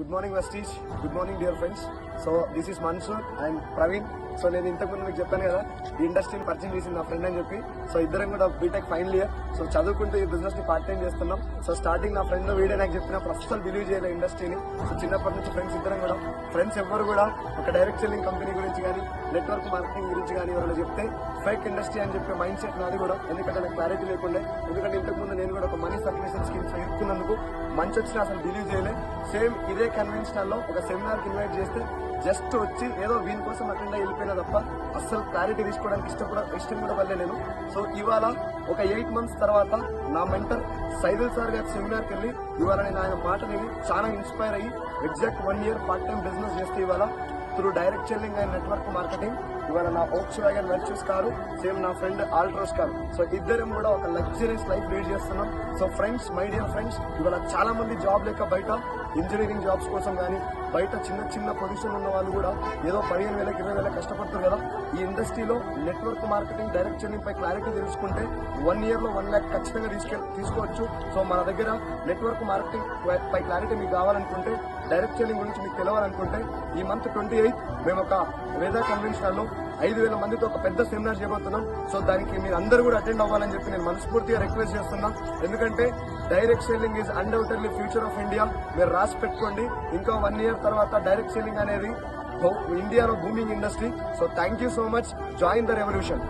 Good morning Vestige, good morning dear friends. So this is Mansoor and Praveen. So నేను ఇంతకుముందు మీకు చెప్పాను కదా, ఈ ఇండస్ట్రీని పరిచయం చేసింది నా ఫ్రెండ్ అని చెప్పి. సో ఇద్దరం కూడా బీటెక్ ఫైనల్ ఇయర్. సో చదువుకుంటూ ఈ బిజినెస్ ని పార్ట్ టైం చేస్తున్నాం. సో స్టార్టింగ్ నా ఫ్రెండ్ వీడియో నాకు చెప్పినప్పుడు అస్సలు బిలీవ్ చేయలేదు ఇండస్ట్రీని. సో చిన్నప్పటి నుంచి ఫ్రెండ్స్ ఇద్దరం కూడా, ఫ్రెండ్స్ ఎవ్వరు కూడా ఒక డైరెక్ట్ సెల్లింగ్ కంపెనీ గురించి కానీ నెట్వర్క్ మార్కెటింగ్ గురించి కానీ ఎవరైనా చెప్తే ఫేక్ ఇండస్ట్రీ అని చెప్పే మైండ్ సెట్ నాది కూడా. ఎందుకంటే నాకు క్లారిటీ లేకుండే. ఎందుకంటే ఇంతకుముందు నేను కూడా ఒక మనీ సర్క్యులేషన్ స్కీమ్స్ ఇరుక్కున్నందుకు మంచి వచ్చినా అసలు బిలీవ్ చేయలే. సేమ్ ఇదే కన్వెన్షనల్ లో ఒక సెమినార్ కి ఇన్వైట్ చేస్తే జస్ట్ వచ్చి ఏదో వీని కోసం అటెండ్ అయ్యి వెళ్ళిపోయినా తప్ప అస్సలు క్లారిటీ తీసుకోవడానికి ఇష్టం కూడా పడలే నేను. సో ఇవాళ ఒక 8 months తర్వాత నా మెంటర్ సైదుల్ సార్ గారి సెమినార్కి వెళ్ళి ఇవాళ నేను ఆయన మాట విని చాలా ఇన్స్పైర్ అయ్యి exact 1 year part time business చేస్తే ఇవాళ through direct selling and network marketing ఇవాళ నా Volkswagen Virtus కారు, సేమ్ నా ఫ్రెండ్ ఆల్ట్రోస్ కారు. సో ఇద్దరం కూడా ఒక లగ్జరీస్ లైఫ్ లీడ్ చేస్తున్నాం. So friends, my dear friends, ఇవాళ చాలా మంది జాబ్ లేక బయట ఇంజనీరింగ్ జాబ్స్ కోసం కానీ బయట చిన్న పొజిషన్ ఉన్న వాళ్ళు కూడా ఏదో 15,000 20,000 కష్టపడుతున్నారు కదా. ఈ ఇండస్ట్రీలో నెట్వర్క్ మార్కెటింగ్ డైరెక్ట్ సెల్లింగ్ పై క్లారిటీ తెలుసుకుంటే 1 year లో 1 lakh ఖచ్చితంగా తీసుకోవచ్చు. సో మన దగ్గర నెట్వర్క్ మార్కెటింగ్ పై క్లారిటీ మీకు కావాలనుకుంటే, డైరెక్ట్ సెల్లింగ్ గురించి మీకు తెలవాలనుకుంటే ఈ మంత్ 28th మేము ఒక వేదా కన్వెన్షన్ లో 5,000 మందితో ఒక పెద్ద సెమినార్ చేయబోతున్నాం. సో దానికి మీరు అందరూ కూడా అటెండ్ అవ్వాలని చెప్పి నేను మనస్ఫూర్తిగా రిక్వెస్ట్ చేస్తున్నాం. ఎందుకంటే direct selling is undoubtedly future of India. మీరు రాసి పెట్టుకోండి. ఇంకా 1 year తర్వాత డైరెక్ట్ సెల్లింగ్ అనేది ఇండియాలో booming industry. So thank you so much. Join the revolution.